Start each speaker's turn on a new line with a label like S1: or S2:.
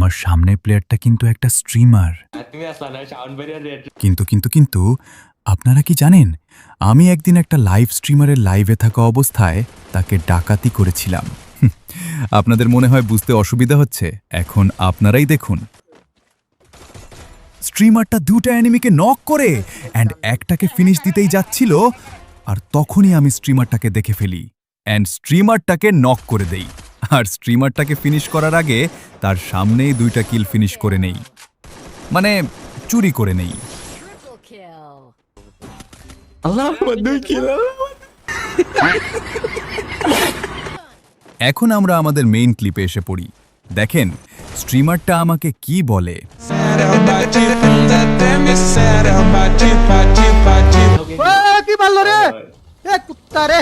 S1: আমার সামনের প্লেয়ারটা কিন্তু একটা স্ট্রিমার। কিন্তু আপনারা কি জানেন, আমি একদিন একটা লাইভ স্ট্রিমারের লাইভে থাকা অবস্থায় তাকে ডাকাতি করেছিলাম। আপনাদের মনে হয় বুঝতে অসুবিধা হচ্ছে, এখন আপনারাই দেখুন। স্ট্রিমারটা দুটো এনিমিকে নক করে অ্যান্ড একটাকে ফিনিশ দিতেই যাচ্ছিল, আর তখনই আমি স্ট্রিমারটাকে দেখে ফেলি অ্যান্ড স্ট্রিমারটাকে নক করে দেই। আর স্ট্রিমারটাকে ফিনিশ করার আগে তার সামনেই 2টা কিল ফিনিশ করে নেই, মানে চুরি করে নেই।
S2: Triple kill.
S1: এখন আমরা আমাদের মেইন ক্লিপে এসে পড়ি। দেখেন স্ট্রিমারটা আমাকে কি বলে।
S3: কি পারলো রে? এ কুত্তা রে!